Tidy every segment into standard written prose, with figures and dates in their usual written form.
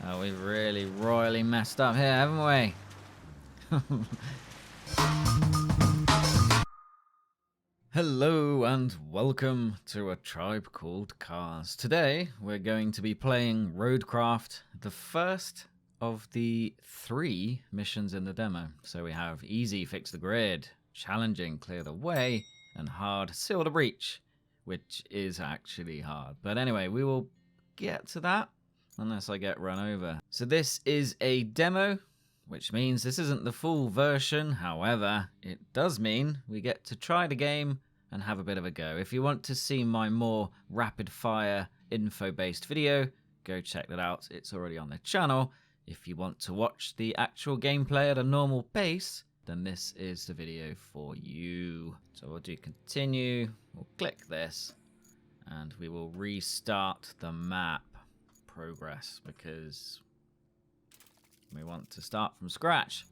Oh, we've really royally messed up here, haven't we? Hello and welcome to A Tribe Called Cars. Today we're going to be playing RoadCraft, the first of the 3 missions in the demo. So we have easy, fix the grid, challenging, clear the way, and hard, seal the breach, which is actually hard. But anyway, we will get to that unless I get run over. So this is a demo, which means this isn't the full version. However, it does mean we get to try the game and have a bit of a go. If you want to see my more rapid fire info based video, go check that out. It's already on the channel. If you want to watch the actual gameplay at a normal pace, then this is the video for you. So we'll do continue, we'll click this, and we will restart the map progress because we want to start from scratch.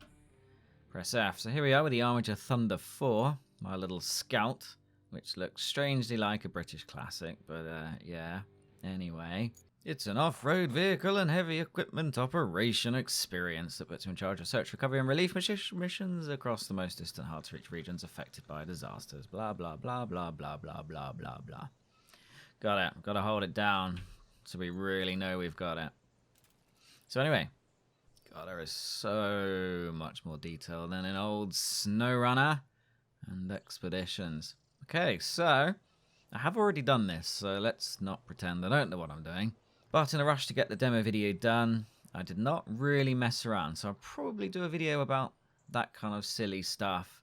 Press F. So here we are with the Armature Thunder 4, my little scout, which looks strangely like a British classic, but yeah. Anyway, it's an off-road vehicle and heavy equipment operation experience that puts you in charge of search, recovery, and relief missions across the most distant, hard-to-reach regions affected by disasters. Blah, blah, blah, blah, blah, blah, blah, blah, blah. Got it. Got to hold it down so we really know we've got it. So anyway, God, there is so much more detail than in old SnowRunner and Expeditions. Okay, so I have already done this, so let's not pretend I don't know what I'm doing. But in a rush to get the demo video done, I did not really mess around, so I'll probably do a video about that kind of silly stuff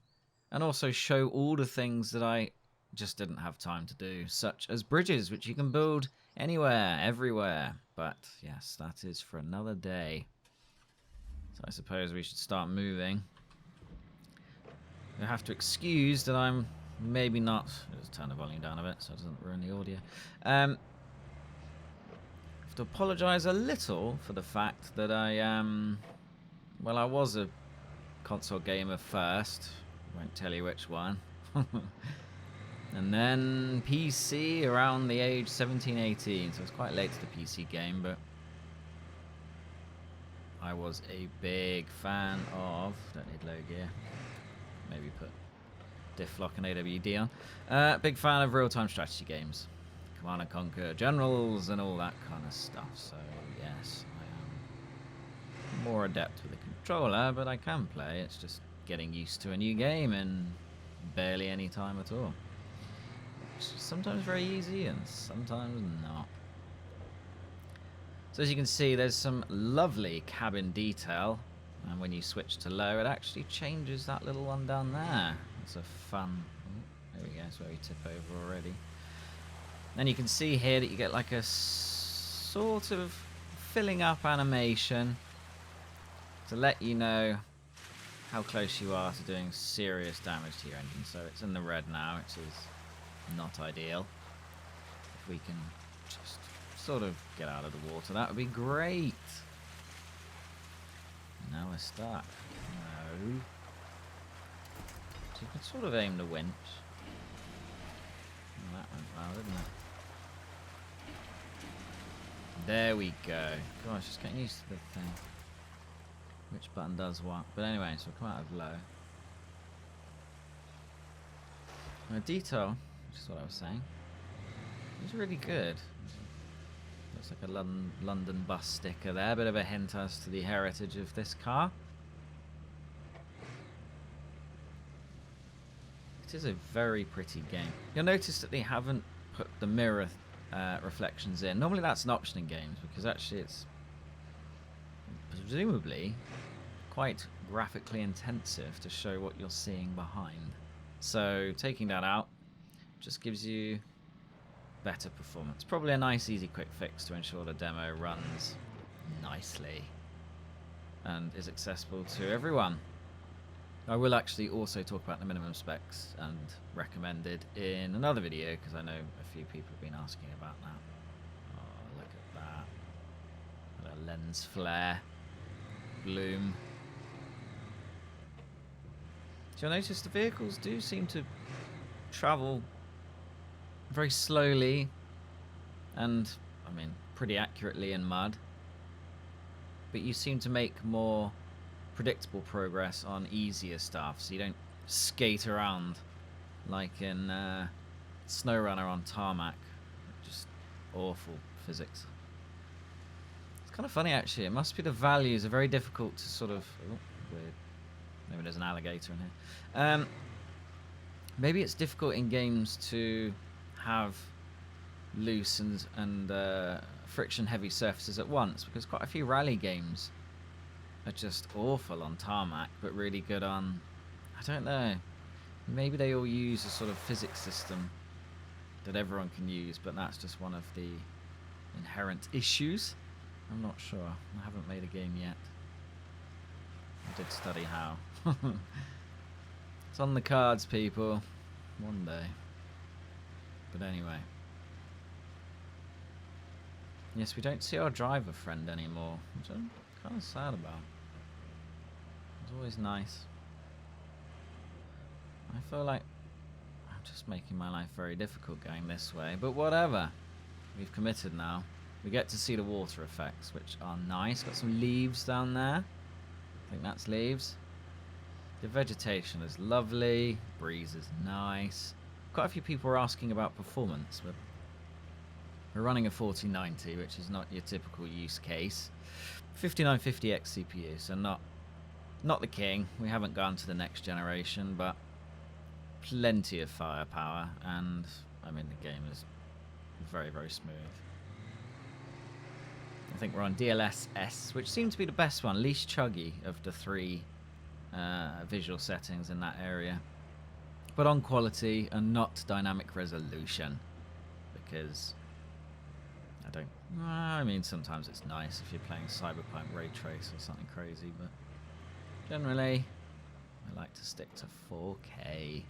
and also show all the things that I just didn't have time to do, such as bridges, which you can build anywhere, everywhere. But yes, that is for another day. So I suppose we should start moving. You have to excuse that I'm maybe not... Just turn the volume down a bit so it doesn't ruin the audio. I have to apologise a little for the fact that I well, I was a console gamer first. Won't tell you which one. And then PC around the age 17, 18. So it's quite late to the PC game, but I was a big fan of... Don't need low gear. Maybe put diff lock and AWD on. Big fan of real-time strategy games. Command and Conquer Generals and all that kind of stuff. So yes, I am more adept with a controller, but I can play. It's just getting used to a new game in barely any time at all. Sometimes very easy and sometimes not. So as you can see, there's some lovely cabin detail, and when you switch to low, it actually changes that little one down there. It's a fun... There we go, it's where we tip over already. And you can see here that you get like a sort of filling up animation to let you know how close you are to doing serious damage to your engine. So it's in the red now, which is not ideal. If we can just sort of get out of the water, that would be great. Now we're stuck. No. So you can sort of aim the winch. Oh, that went well, didn't it? There we go. Gosh, just getting used to the thing. Which button does what? But anyway, so we'll come out of low. Now detail, which is what I was saying, it's really good. Looks like a London bus sticker there. Bit of a hint as to the heritage of this car. It is a very pretty game. You'll notice that they haven't put the mirror reflections in. Normally that's an option in games because actually it's presumably quite graphically intensive to show what you're seeing behind. So taking that out just gives you better performance. Probably a nice, easy, quick fix to ensure the demo runs nicely and is accessible to everyone. I will actually also talk about the minimum specs and recommended in another video because I know a few people have been asking about that. Oh, look at that. Got a lens flare. Bloom. So you'll notice the vehicles do seem to travel very slowly and, I mean, pretty accurately in mud. but you seem to make more predictable progress on easier stuff, so you don't skate around like in SnowRunner on tarmac. Just awful physics. It's kind of funny actually. It must be the values are very difficult to sort of... Oh, weird. Maybe there's an alligator in here. Maybe it's difficult in games to have loose and friction heavy surfaces at once, because quite a few rally games are just awful on tarmac but really good on... I don't know. Maybe they all use a sort of physics system that everyone can use, but that's just one of the inherent issues. I'm not sure. I haven't made a game yet. I did study how. It's on the cards, people. One day. But anyway. Yes, we don't see our driver friend anymore, which I'm kind of sad about. It's always nice. I feel like I'm just making my life very difficult going this way, but whatever. We've committed now. We get to see the water effects, which are nice. Got some leaves down there. I think that's leaves. The vegetation is lovely. Breeze is nice. Quite a few people are asking about performance. We're running a 4090, which is not your typical use case. 5950X CPU, so not the king. We haven't gone to the next generation, but plenty of firepower, and I mean the game is very, very smooth. I think we're on DLSS, which seems to be the best one, least chuggy of the three visual settings in that area, but on quality and not dynamic resolution, because I mean sometimes it's nice if you're playing Cyberpunk Ray Trace or something crazy, but generally I like to stick to 4K.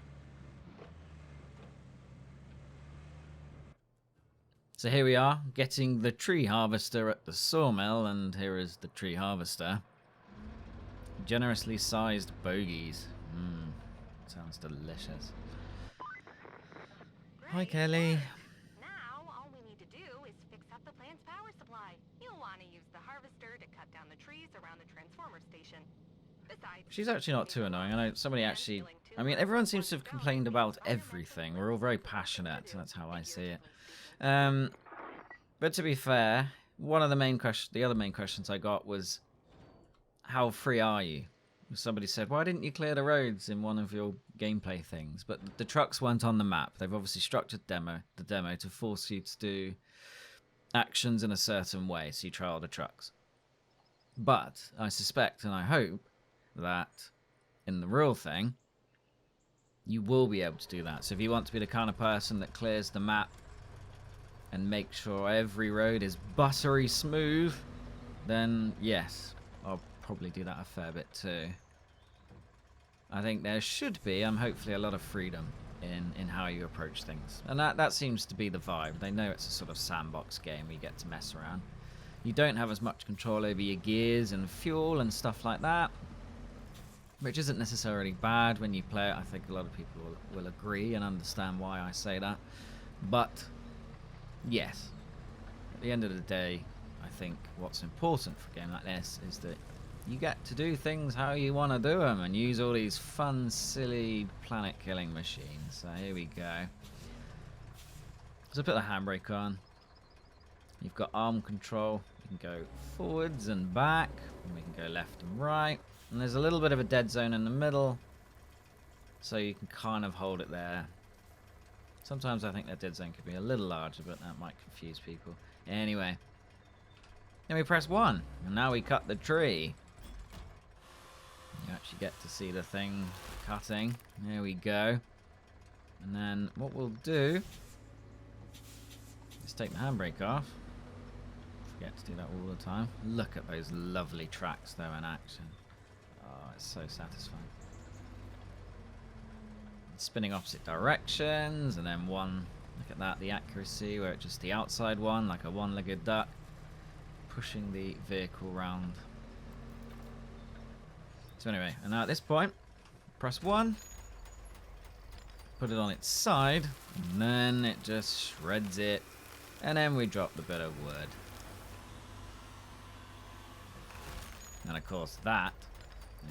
So here we are, getting the tree harvester at the sawmill, and here is the tree harvester. Generously sized bogies. Sounds delicious. Great. Hi, Kelly. Now all we need to do is fix up the plant's power supply. You'll want to use the harvester to cut down the trees around the transformer station. Besides, She's actually not too annoying. I know somebody actually... I mean, everyone seems to have complained about everything. We're all very passionate. That's how I see it. But to be fair, one of the other main questions I got was, how free are you? Somebody said, why didn't you clear the roads in one of your gameplay things? But the trucks weren't on the map. They've obviously structured the demo to force you to do actions in a certain way, so you trial the trucks. But I suspect and I hope that in the real thing, you will be able to do that. So if you want to be the kind of person that clears the map and make sure every road is buttery smooth, then yes, I'll probably do that a fair bit too. I think there should be, hopefully, a lot of freedom in how you approach things. And that seems to be the vibe. They know it's a sort of sandbox game where you get to mess around. You don't have as much control over your gears and fuel and stuff like that, which isn't necessarily bad when you play it. I think a lot of people will agree and understand why I say that. But yes, at the end of the day, I think what's important for a game like this is that you get to do things how you want to do them and use all these fun, silly, planet-killing machines. So here we go. So put the handbrake on. You've got arm control. You can go forwards and back, and we can go left and right. And there's a little bit of a dead zone in the middle, so you can kind of hold it there. Sometimes I think that dead zone could be a little larger, but that might confuse people. Anyway, then we press 1, and now we cut the tree. You actually get to see the thing cutting. There we go. And then what we'll do is take the handbrake off. Forget to do that all the time. Look at those lovely tracks though in action. Oh, it's so satisfying. Spinning opposite directions, and then one, look at that, the accuracy, where it's just the outside one, like a one-legged duck, pushing the vehicle round. So anyway, and now at this point, press 1, put it on its side, and then it just shreds it, and then we drop the bit of wood. And of course that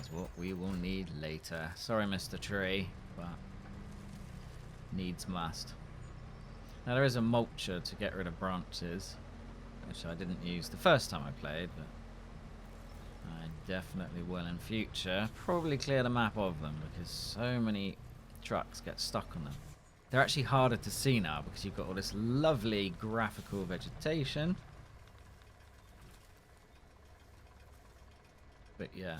is what we will need later. Sorry, Mr. Tree, but needs must. Now there is a mulcher to get rid of branches, which I didn't use the first time I played, but I definitely will in future. Probably clear the map of them because so many trucks get stuck on them. They're actually harder to see now because you've got all this lovely graphical vegetation. But yeah.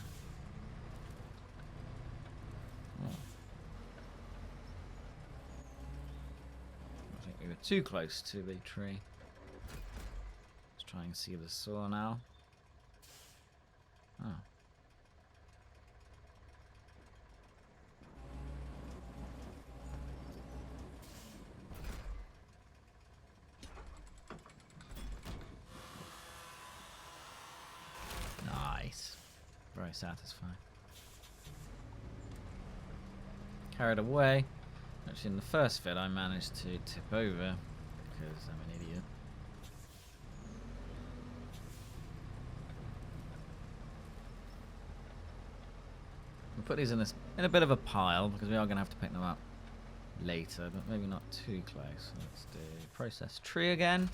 Oh. I think we were too close to the tree. Let's try and see the saw now. Oh. Nice. Very satisfying. Carried away. Actually, in the first vid, I managed to tip over because I'm an idiot. We'll put these in a bit of a pile because we are going to have to pick them up later, but maybe not too close. Let's do process tree again.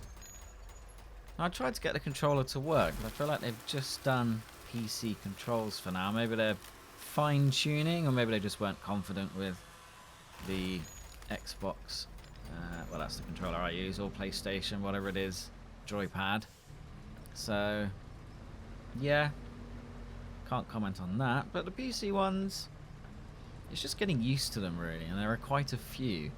I tried to get the controller to work, but I feel like they've just done PC controls for now. Maybe they're fine-tuning, or maybe they just weren't confident with the Xbox. Well, that's the controller I use, or PlayStation, whatever it is, joypad. So, yeah, can't comment on that. But the PC ones, it's just getting used to them, really, and there are quite a few.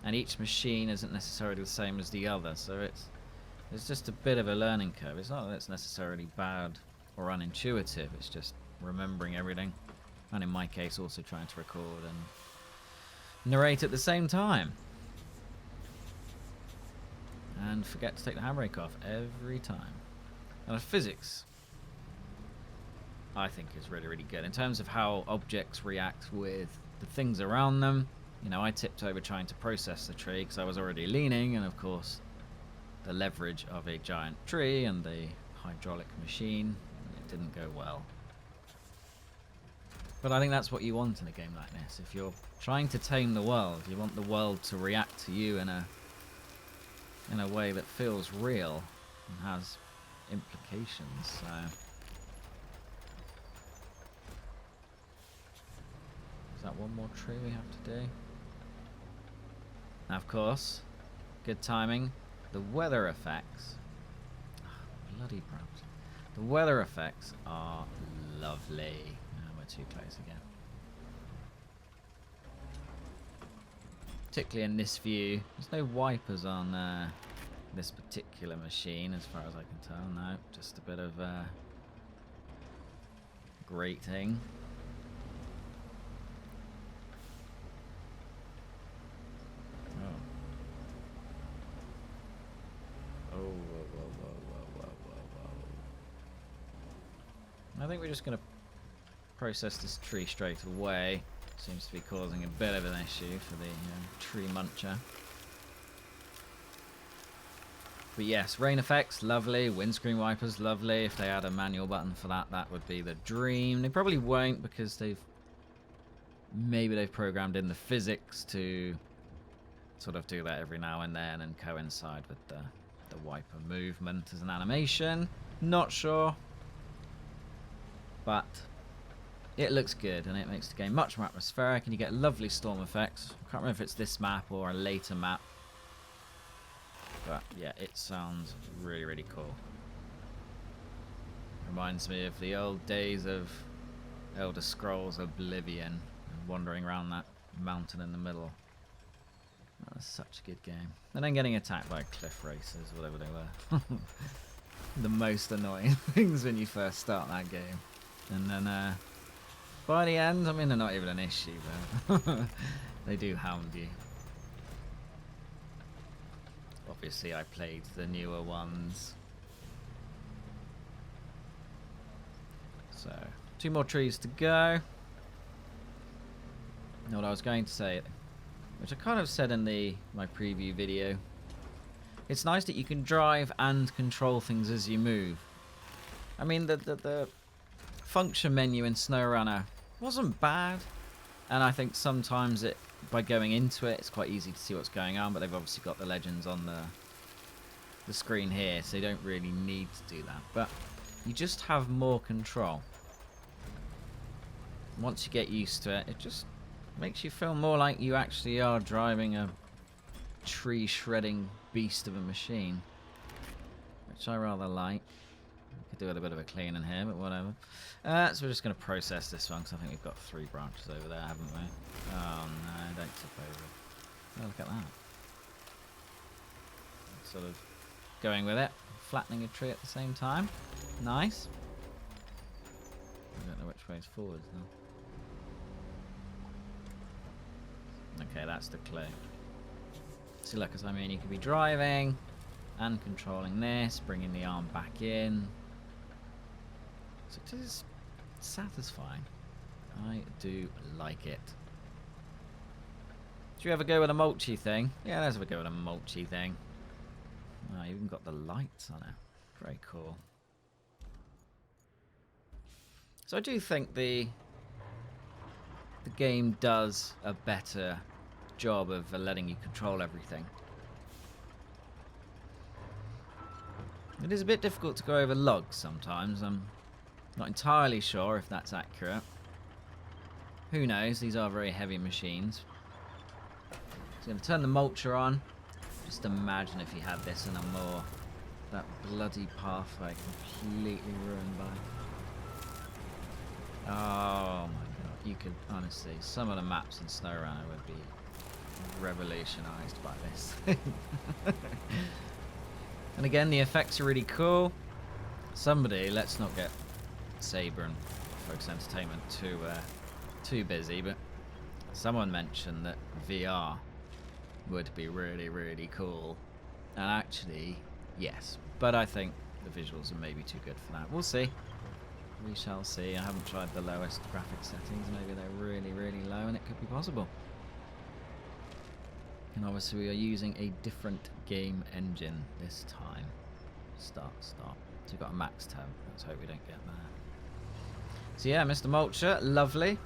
And each machine isn't necessarily the same as the other, so it's just a bit of a learning curve. It's not that it's necessarily bad or unintuitive, it's just remembering everything. And in my case, also trying to record and narrate at the same time. And forget to take the handbrake off every time. And the physics, I think, is really, really good. In terms of how objects react with the things around them. You know, I tipped over trying to process the tree because I was already leaning, and of course the leverage of a giant tree and the hydraulic machine, it didn't go well. But I think that's what you want in a game like this. If you're trying to tame the world, you want the world to react to you in a way that feels real and has implications. So is that one more tree we have to do? Now, of course, good timing. The weather effects, bloody props. The weather effects are lovely. Oh, we're too close again. Particularly in this view. There's no wipers on this particular machine, as far as I can tell. No, just a bit of grating. I think we're just going to process this tree straight away. Seems to be causing a bit of an issue for the tree muncher. But yes, rain effects, lovely. Windscreen wipers, lovely. If they had a manual button for that, that would be the dream. They probably won't because maybe they've programmed in the physics to sort of do that every now and then and coincide with the wiper movement as an animation. Not sure. But it looks good and it makes the game much more atmospheric and you get lovely storm effects. I can't remember if it's this map or a later map. But yeah, it sounds really, really cool. Reminds me of the old days of Elder Scrolls Oblivion and wandering around that mountain in the middle. That was such a good game. And then getting attacked by cliff racers, whatever they were. The most annoying things when you first start that game. And then by the end, I mean, they're not even an issue, but they do hound you. Obviously, I played the newer ones. So, 2 more trees to go. Now, what I was going to say, which I kind of said in my preview video, it's nice that you can drive and control things as you move. I mean, the function menu in SnowRunner wasn't bad, and I think sometimes by going into it, it's quite easy to see what's going on, but they've obviously got the legends on the screen here, so you don't really need to do that. But you just have more control. Once you get used to it, it just makes you feel more like you actually are driving a tree shredding beast of a machine, which I rather like. Could do with a bit of a clean in here, but whatever. So we're just going to process this one, because I think we've got 3 branches over there, haven't we? Oh no, don't tip over. Oh, look at that. Sort of going with it, flattening a tree at the same time. Nice. I don't know which way is forwards now. Okay, that's the clue. See, look, as I mean, you could be driving and controlling this, bringing the arm back in. So it is satisfying. I do like it. Should we ever go with a mulchy thing? Yeah, let's have a go with a mulchy thing. Oh, you even got the lights on it. Very cool. So I do think the game does a better job of letting you control everything. It is a bit difficult to go over logs sometimes. I'm not entirely sure if that's accurate. Who knows? These are very heavy machines. So I'm going to turn the mulcher on. Just imagine if you had this in a moor. That bloody pathway completely ruined by... Oh my god. You could, honestly, some of the maps in SnowRunner would be revolutionized by this. And again, the effects are really cool. Somebody, let's not get Saber and Focus Entertainment too busy, but someone mentioned that VR would be really, really cool. And actually, yes. But I think the visuals are maybe too good for that. We'll see. We shall see. I haven't tried the lowest graphic settings. Maybe they're really, really low and it could be possible. And obviously we are using a different game engine this time. Start. So we've got a max tab. Let's hope we don't get that. So yeah, Mr. Mulcher, lovely.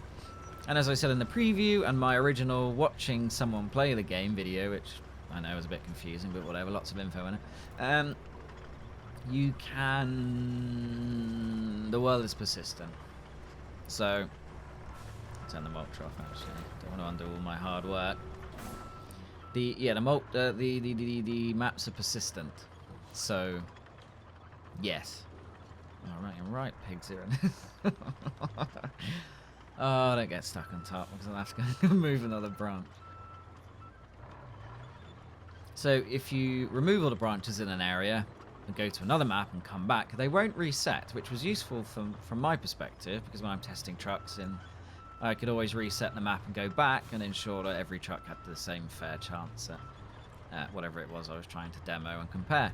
And as I said in the preview and my original watching someone play the game video, which I know is a bit confusing, but whatever, lots of info in it. You can... The world is persistent. So, turn the mulcher off actually. Don't want to undo all my hard work. The maps are persistent. So, yes. Right, pigs here. Oh, don't get stuck on top because I'll have to move another branch. So if you remove all the branches in an area and go to another map and come back, they won't reset, which was useful from my perspective, because when I'm testing trucks, I could always reset the map and go back and ensure that every truck had the same fair chance at whatever it was I was trying to demo and compare.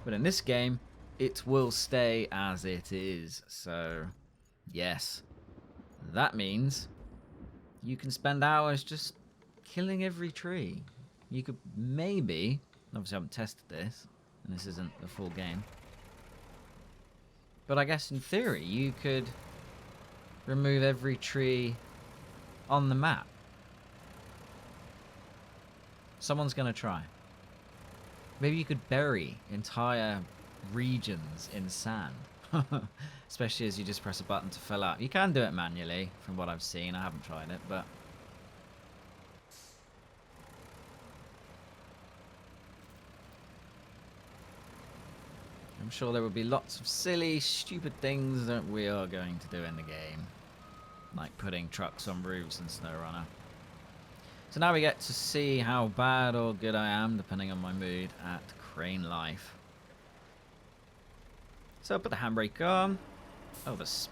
But in this game, it will stay as it is. So, yes. That means you can spend hours just killing every tree. You could maybe, obviously I haven't tested this, and this isn't the full game, but I guess in theory you could remove every tree on the map. Someone's going to try. Maybe you could bury entire regions in sand. Especially as you just press a button to fill up. You can do it manually, from what I've seen. I haven't tried it, but... I'm sure there will be lots of silly, stupid things that we are going to do in the game. Like putting trucks on roofs in SnowRunner. So now we get to see how bad or good I am, depending on my mood, at crane life. So I'll put the handbrake on. Oh, this...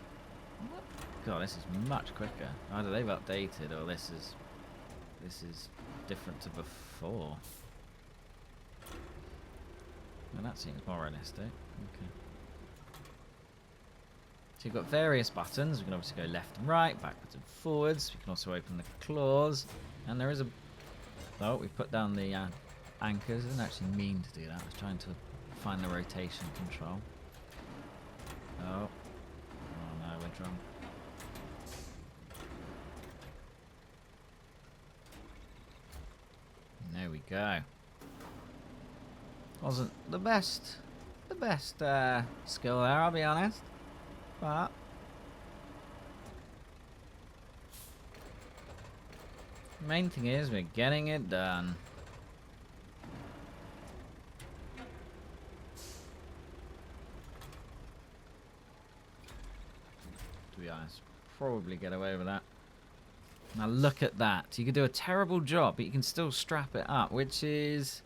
God, this is much quicker. Either they've updated or this is different to before. Well, that seems more realistic. Okay. So you've got various buttons. We can obviously go left and right, backwards and forwards. We can also open the claws. And there is a... Oh, we put down the anchors. I didn't actually mean to do that. I was trying to find the rotation control. Oh. Oh no, job. There we go. Wasn't the best skill there, I'll be honest. But the main thing is we're getting it done. To be honest, probably get away with that. Now look at that. You can do a terrible job, but you can still strap it up, which is...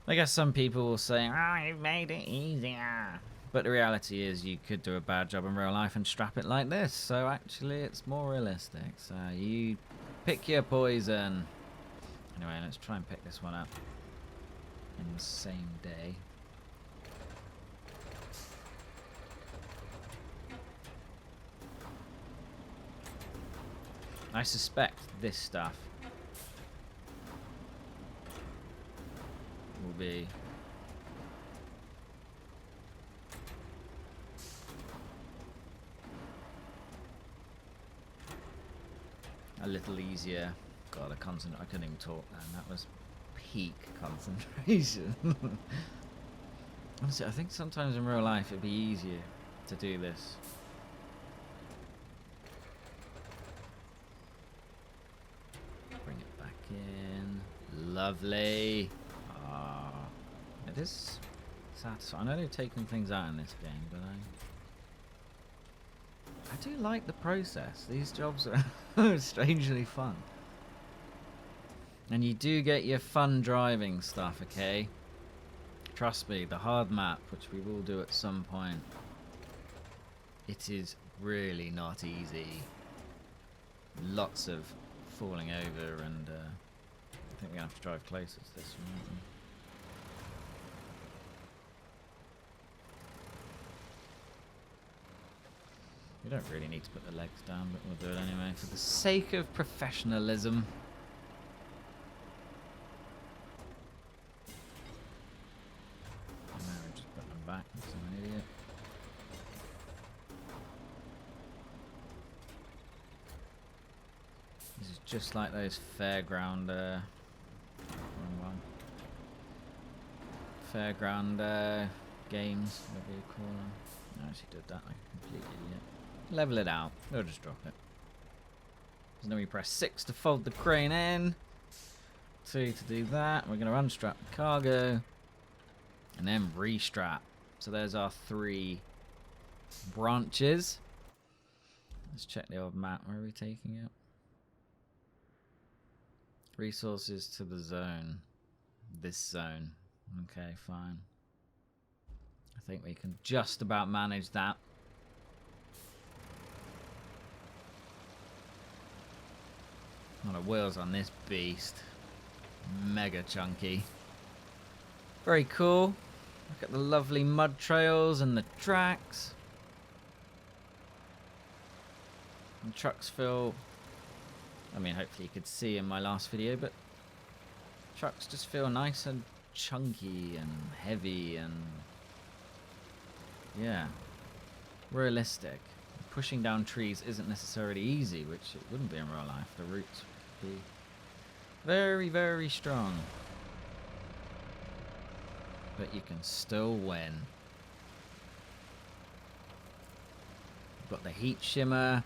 I guess some people will say, oh, you've made it easier. But the reality is you could do a bad job in real life and strap it like this. So actually it's more realistic. So you pick your poison. Anyway, let's try and pick this one up in the same day. I suspect this stuff will be a little easier. God, I couldn't even talk then. That was peak concentration. Honestly, I think sometimes in real life it'd be easier to do this. Bring it back in. Lovely. Ah, it is satisfying. I know they've taken things out in this game, but I do like the process. These jobs are strangely fun. And you do get your fun driving stuff, okay? Trust me, the hard map, which we will do at some point, it is really not easy. Lots of falling over, and I think we're going to have to drive closer to this one, aren't we? We don't really need to put the legs down, but we'll do it anyway for the sake of professionalism. And now we just put them back, because I'm an idiot. This is just like those fairground, wrong one. Fairground games, whatever you call them. I actually did that, like a complete idiot. Level it out. We'll just drop it. So then we press 6 to fold the crane in. 2 to do that. We're going to unstrap the cargo. And then restrap. So there's our 3 branches. Let's check the old map. Where are we taking it? Resources to the zone. This zone. Okay, fine. I think we can just about manage that. A lot of wheels on this beast. Mega chunky. Very cool. Look at the lovely mud trails and the tracks. And trucks feel... I mean, hopefully you could see in my last video, but trucks just feel nice and chunky and heavy and... yeah. Realistic. Pushing down trees isn't necessarily easy, which it wouldn't be in real life. The roots would be very, very strong. But you can still win. You've got the heat shimmer.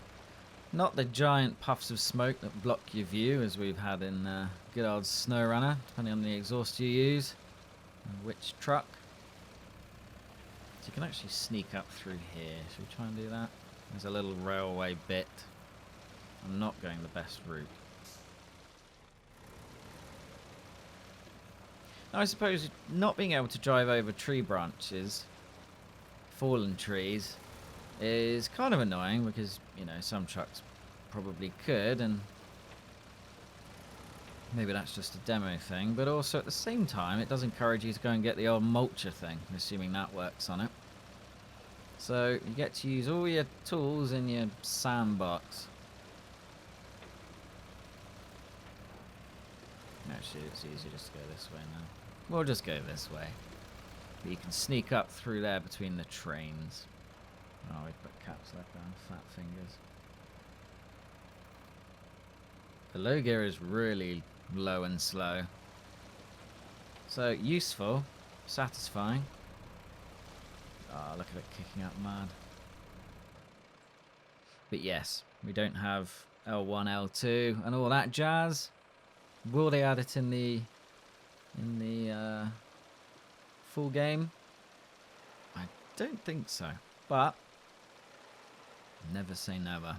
Not the giant puffs of smoke that block your view, as we've had in good old SnowRunner, depending on the exhaust you use. And which truck. So you can actually sneak up through here. Should we try and do that? There's a little railway bit. I'm not going the best route. Now I suppose not being able to drive over tree branches, fallen trees, is kind of annoying because, you know, some trucks probably could, and maybe that's just a demo thing, but also at the same time it does encourage you to go and get the old mulcher thing, assuming that works on it. So you get to use all your tools in your sandbox. Actually, it's easier just to go this way now. We'll just go this way. But you can sneak up through there between the trains. Oh, we put caps lock down. Fat fingers. The low gear is really low and slow. So, useful. Satisfying. Oh, look at it kicking up mad. But yes, we don't have L1, L2 and all that jazz. Will they add it in the full game? I don't think so, but never say never.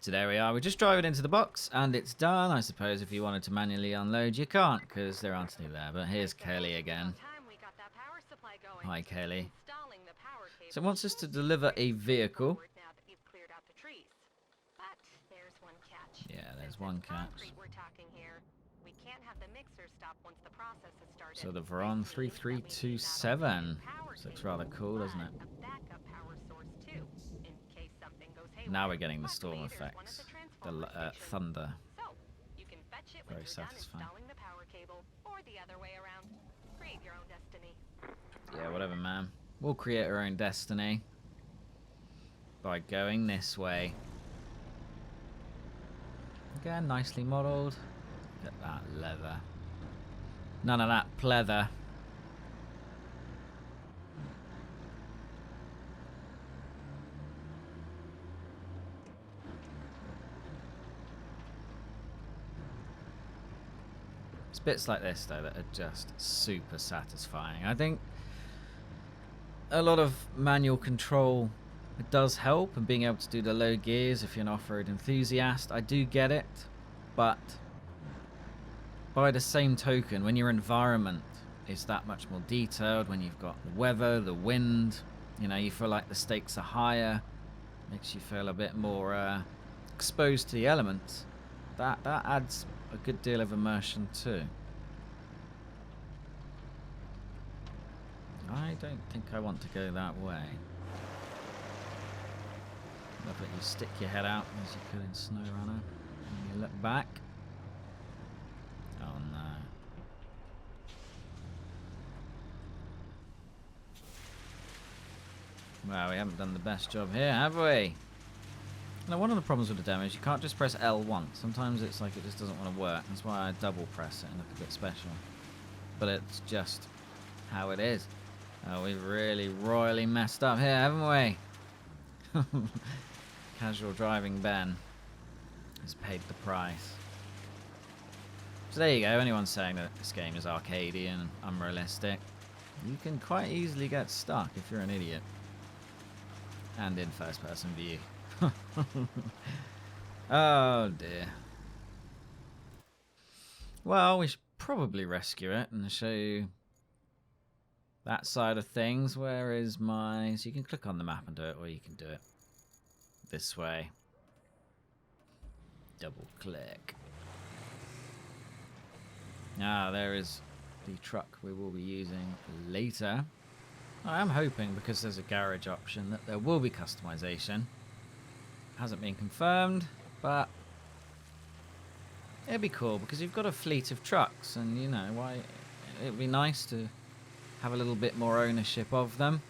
So there we are. We just drive it into the box and it's done. I suppose if you wanted to manually unload, you can't because there aren't any there. But here's Kelly again. Hi, Kelly. So it wants us to deliver a vehicle. Yeah, there's one catch. So the Veron 3327. This looks rather cool, doesn't it? Now we're getting the storm effects. The thunder. Very satisfying. Yeah, whatever, man. We'll create our own destiny by going this way. Again, nicely modelled. Look at that leather. None of that pleather. It's bits like this, though, that are just super satisfying. I think a lot of manual control, it does help, and being able to do the low gears if you're an off-road enthusiast, I do get it, but by the same token, when your environment is that much more detailed, when you've got the weather, the wind, you know, you feel like the stakes are higher, makes you feel a bit more exposed to the elements, that adds a good deal of immersion too. I don't think I want to go that way. Love it, you stick your head out as you could in SnowRunner, and you look back. Oh no. Well, we haven't done the best job here, have we? Now, one of the problems with the demo is you can't just press L once. Sometimes it's like it just doesn't want to work. That's why I double press it and look a bit special. But it's just how it is. Oh, we've really royally messed up here, haven't we? Casual driving Ben has paid the price. So there you go. Anyone saying that this game is arcadey and unrealistic, you can quite easily get stuck if you're an idiot. And in first-person view. Oh dear. Well, we should probably rescue it and show you that side of things. Where is my... So you can click on the map and do it, or you can do it this way. Double click. Ah, there is the truck we will be using later. I am hoping, because there's a garage option, that there will be customization. Hasn't been confirmed, but it'd be cool because you've got a fleet of trucks, and you know why it'd be nice to have a little bit more ownership of them.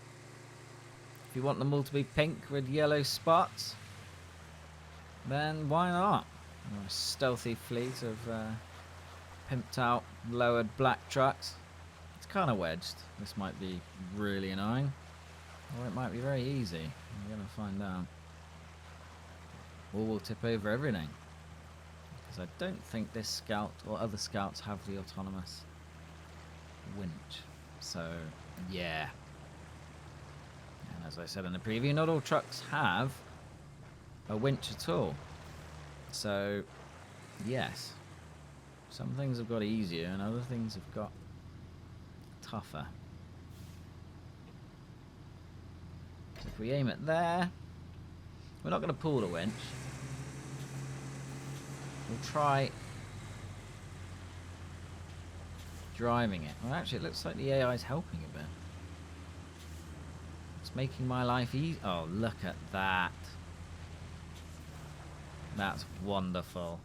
If you want them all to be pink with yellow spots, then why not? A stealthy fleet of pimped out lowered black trucks. It's kind of wedged. This might be really annoying, or it might be very easy. We're gonna find out. Or we'll tip over everything, because I don't think this scout or other scouts have the autonomous winch. So yeah, and as I said in the preview, not all trucks have a winch at all. So yes, some things have got easier and other things have got tougher. So if we aim it there, we're not going to pull the winch. We'll try driving it. Well, actually, it looks like the AI is helping a bit. It's making my life easy. Oh, look at that. That's wonderful.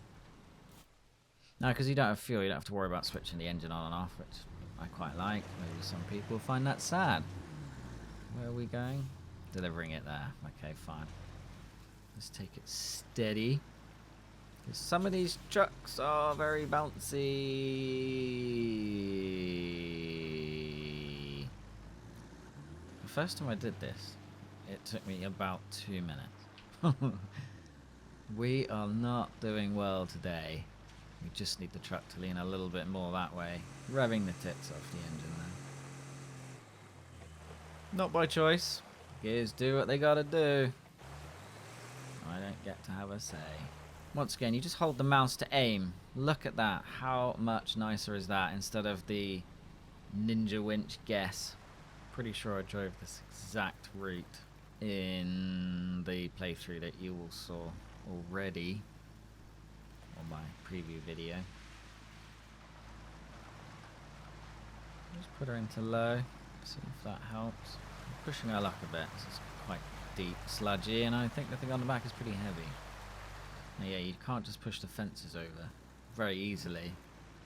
Now, because you don't have fuel, you don't have to worry about switching the engine on and off, which I quite like. Maybe some people find that sad. Where are we going? Delivering it there. Okay, fine. Let's take it steady. Because some of these trucks are very bouncy. The first time I did this, it took me about 2 minutes. We are not doing well today. We just need the truck to lean a little bit more that way. Revving the tits off the engine there. Not by choice. Gears do what they gotta do. I don't get to have a say. Once again, you just hold the mouse to aim. Look at that. How much nicer is that instead of the ninja winch guess? Pretty sure I drove this exact route in the playthrough that you all saw already on my preview video. Just put her into low, see if that helps. I'm pushing her luck a bit, so it's quite deep, sludgy, and I think the thing on the back is pretty heavy. Now, yeah, you can't just push the fences over very easily,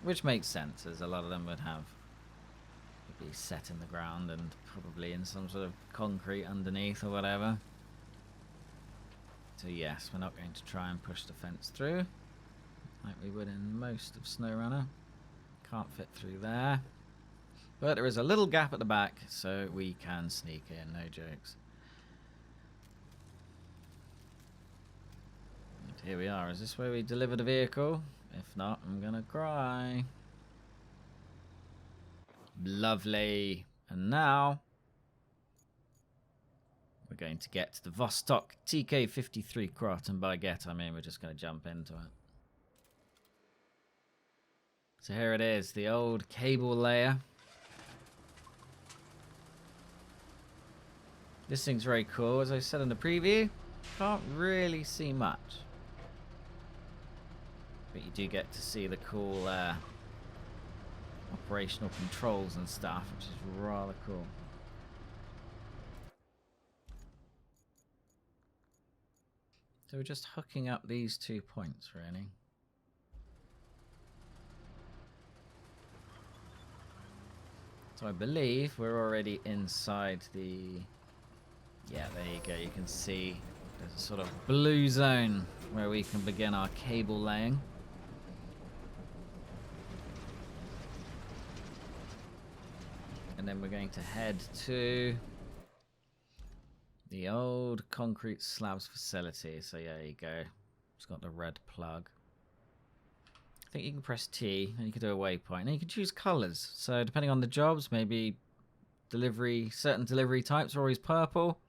which makes sense, as a lot of them would be set in the ground and probably in some sort of concrete underneath or whatever. So yes, we're not going to try and push the fence through like we would in most of SnowRunner. Can't fit through there. But there is a little gap at the back, so we can sneak in, no jokes. And here we are. Is this where we deliver the vehicle? If not, I'm gonna cry. Lovely. And now we're going to get the Vostok TK53 Crot, and by get I mean we're just going to jump into it. So here it is, the old cable layer. This thing's very cool. As I said in the preview, can't really see much, but you do get to see the cool operational controls and stuff, which is rather cool. So we're just hooking up these 2 points, really. So I believe we're already inside the... Yeah, there you go. You can see there's a sort of blue zone where we can begin our cable laying. And then we're going to head to the old concrete slabs facility. So yeah, there you go. It's got the red plug. I think you can press T and you can do a waypoint. And you can choose colors. So depending on the jobs, maybe certain delivery types are always purple.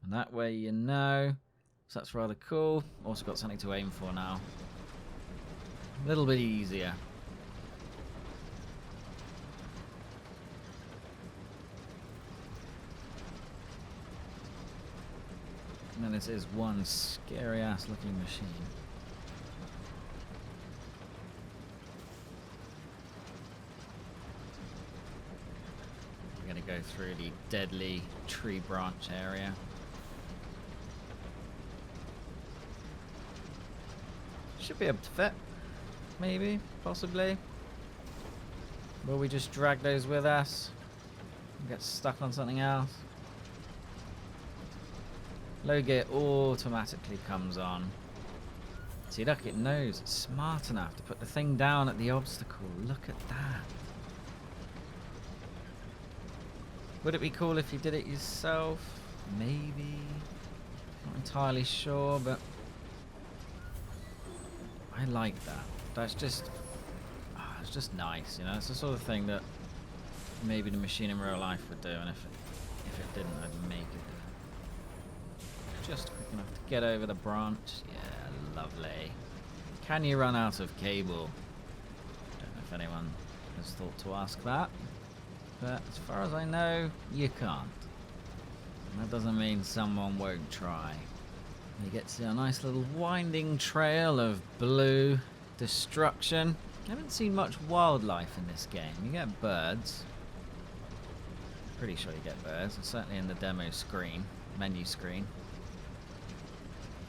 And that way you know. So that's rather cool. Also got something to aim for now. A little bit easier. And then this is one scary ass looking machine. We're going to go through the deadly tree branch area. Should be able to fit. Maybe, possibly. Will we just drag those with us and get stuck on something else? Low gear automatically comes on. See, look, it knows. It's smart enough to put the thing down at the obstacle. Look at that. Would it be cool if you did it yourself? Maybe. Not entirely sure, but I like that. That's just... it's just nice, you know? It's the sort of thing that maybe the machine in real life would do, and if it didn't, I'd make it do it. Just quick enough to get over the branch. Yeah, lovely. Can you run out of cable? Don't know if anyone has thought to ask that. But as far as I know, you can't. And that doesn't mean someone won't try. You get to see a nice little winding trail of blue destruction. I haven't seen much wildlife in this game. You get birds. Pretty sure you get birds. And certainly in the demo screen, menu screen.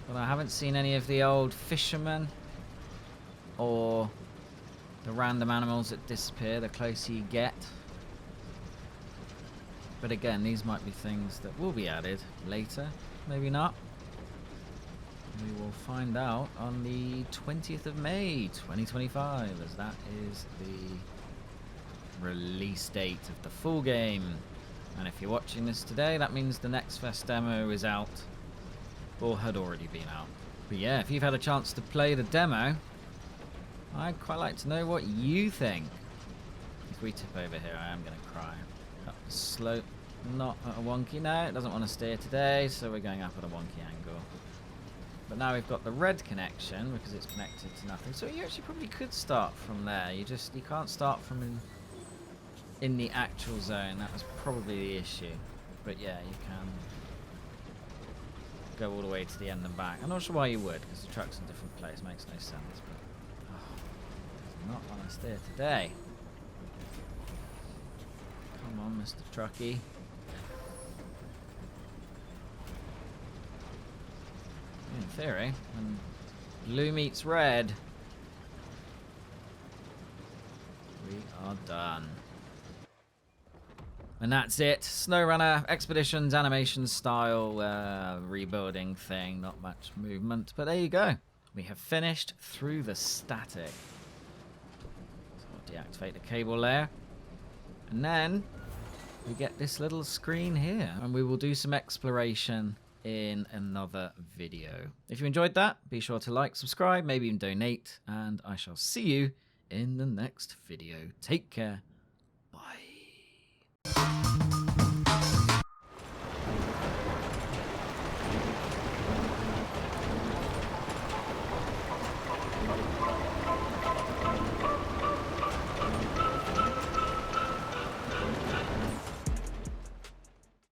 But I haven't seen any of the old fishermen or the random animals that disappear the closer you get. But again, these might be things that will be added later. Maybe not. We will find out on the 20th of May, 2025, as that is the release date of the full game. And if you're watching this today, that means the next Fest demo is out, or had already been out. But yeah, if you've had a chance to play the demo, I'd quite like to know what you think. If we tip over here, I am going to cry. Up the slope, not at a wonky. No, it doesn't want to steer today, so we're going up at a wonky angle. But now we've got the red connection because it's connected to nothing. So you actually probably could start from there. You can't start from in the actual zone. That was probably the issue. But yeah, you can go all the way to the end and back. I'm not sure why you would, because the truck's in a different place. Makes no sense. But does not want to steer today. Come on, Mr. Trucky. In theory, when blue meets red, we are done. And that's it. SnowRunner, Expeditions, animation style, rebuilding thing. Not much movement, but there you go. We have finished through the static. So I'll deactivate the cable layer. And then we get this little screen here. And we will do some exploration in another video. If you enjoyed that, be sure to like, subscribe, maybe even donate. And I shall see you in the next video. Take care. Bye.